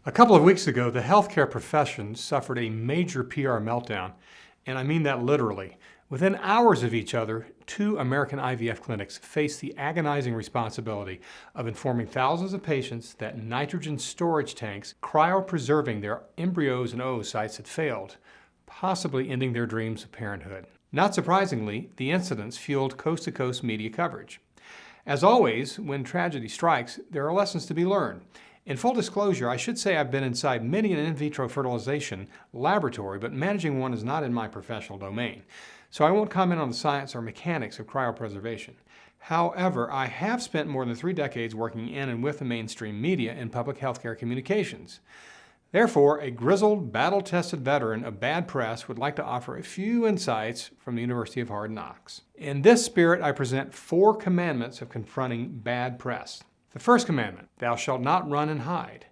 A couple of weeks ago, the healthcare profession suffered a major PR meltdown, and I mean that literally. Within hours of each other, two American IVF clinics faced the agonizing responsibility of informing thousands of patients that nitrogen storage tanks cryopreserving their embryos and oocytes had failed, possibly ending their dreams of parenthood. Not surprisingly, the incidents fueled coast-to-coast media coverage. As always, when tragedy strikes, there are lessons to be learned. In full disclosure, I should say I've been inside many an in vitro fertilization laboratory, but managing one is not in my professional domain. So I won't comment on the science or mechanics of cryopreservation. However, I have spent more than 3 decades working in and with the mainstream media in public healthcare communications. Therefore, a grizzled, battle-tested veteran of bad press would like to offer a few insights from the University of Hard Knocks. In this spirit, I present 4 commandments of confronting bad press. The first commandment, thou shalt not run and hide.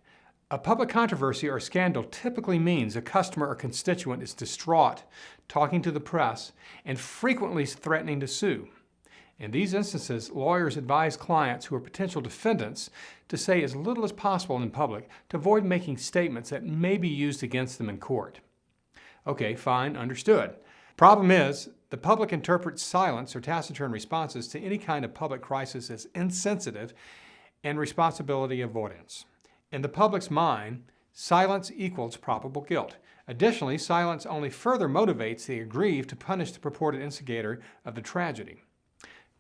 A public controversy or scandal typically means a customer or constituent is distraught, talking to the press, and frequently threatening to sue. In these instances, lawyers advise clients who are potential defendants to say as little as possible in public to avoid making statements that may be used against them in court. Okay, fine, understood. Problem is, the public interprets silence or taciturn responses to any kind of public crisis as insensitive and responsibility avoidance. In the public's mind, silence equals probable guilt. Additionally, silence only further motivates the aggrieved to punish the purported instigator of the tragedy.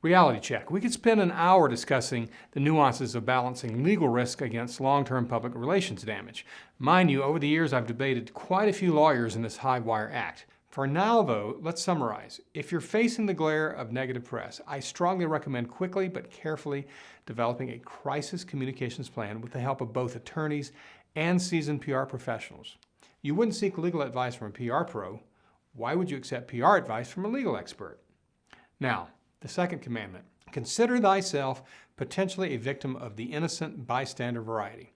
Reality check. We could spend an hour discussing the nuances of balancing legal risk against long-term public relations damage. Mind you, over the years I've debated quite a few lawyers in this high-wire act. For now, though, let's summarize. If you're facing the glare of negative press, I strongly recommend quickly but carefully developing a crisis communications plan with the help of both attorneys and seasoned PR professionals. You wouldn't seek legal advice from a PR pro. Why would you accept PR advice from a legal expert? Now, the second commandment, consider thyself potentially a victim of the innocent bystander variety.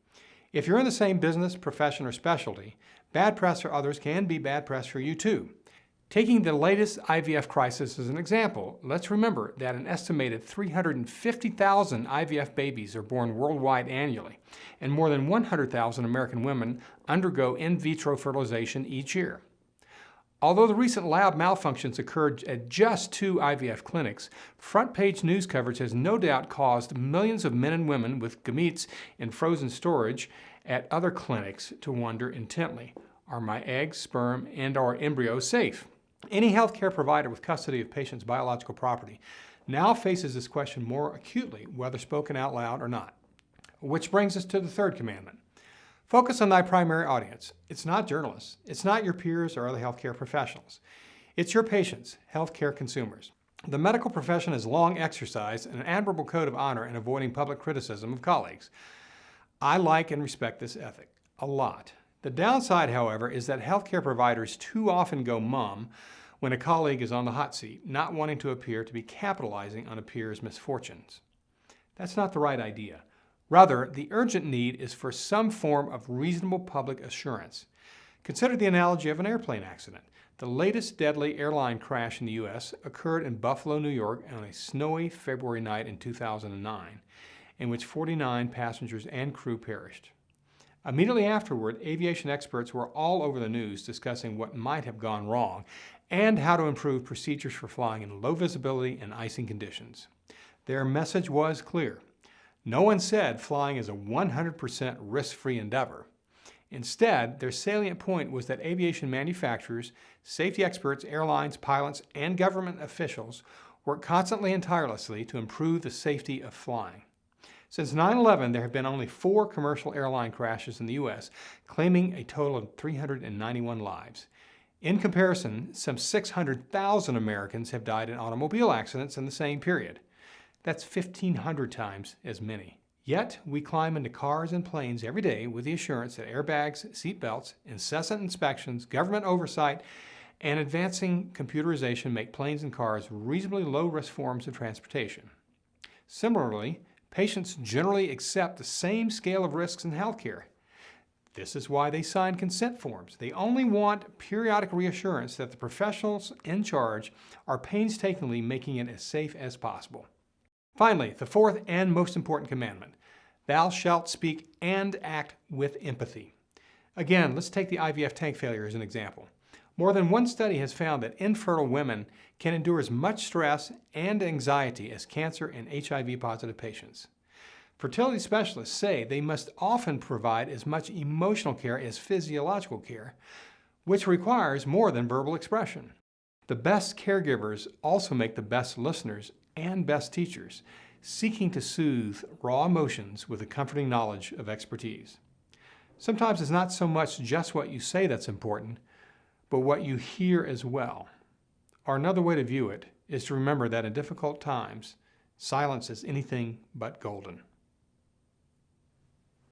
If you're in the same business, profession, or specialty, bad press for others can be bad press for you too. Taking the latest IVF crisis as an example, let's remember that an estimated 350,000 IVF babies are born worldwide annually, and more than 100,000 American women undergo in vitro fertilization each year. Although the recent lab malfunctions occurred at just 2 IVF clinics, front-page news coverage has no doubt caused millions of men and women with gametes in frozen storage at other clinics to wonder intently, are my eggs, sperm, and/or embryos safe? Any healthcare provider with custody of patients' biological property now faces this question more acutely, whether spoken out loud or not. Which brings us to the third commandment. Focus on thy primary audience. It's not journalists. It's not your peers or other healthcare professionals. It's your patients, healthcare consumers. The medical profession has long exercised an admirable code of honor in avoiding public criticism of colleagues. I like and respect this ethic a lot. The downside, however, is that healthcare providers too often go mum when a colleague is on the hot seat, not wanting to appear to be capitalizing on a peer's misfortunes. That's not the right idea. Rather, the urgent need is for some form of reasonable public assurance. Consider the analogy of an airplane accident. The latest deadly airline crash in the U.S. occurred in Buffalo, New York on a snowy February night in 2009, in which 49 passengers and crew perished. Immediately afterward, aviation experts were all over the news discussing what might have gone wrong and how to improve procedures for flying in low visibility and icing conditions. Their message was clear. No one said flying is a 100% risk-free endeavor. Instead, their salient point was that aviation manufacturers, safety experts, airlines, pilots, and government officials work constantly and tirelessly to improve the safety of flying. Since 9/11, there have been only 4 commercial airline crashes in the U.S., claiming a total of 391 lives. In comparison, some 600,000 Americans have died in automobile accidents in the same period. That's 1,500 times as many. Yet, we climb into cars and planes every day with the assurance that airbags, seat belts, incessant inspections, government oversight, and advancing computerization make planes and cars reasonably low-risk forms of transportation. Similarly, patients generally accept the same scale of risks in healthcare. This is why they sign consent forms. They only want periodic reassurance that the professionals in charge are painstakingly making it as safe as possible. Finally, the fourth and most important commandment, thou shalt speak and act with empathy. Again, let's take the IVF tank failure as an example. More than one study has found that infertile women can endure as much stress and anxiety as cancer and HIV-positive patients. Fertility specialists say they must often provide as much emotional care as physiological care, which requires more than verbal expression. The best caregivers also make the best listeners and best teachers, seeking to soothe raw emotions with a comforting knowledge of expertise. Sometimes it's not so much just what you say that's important, but what you hear as well. Or another way to view it is to remember that in difficult times, silence is anything but golden.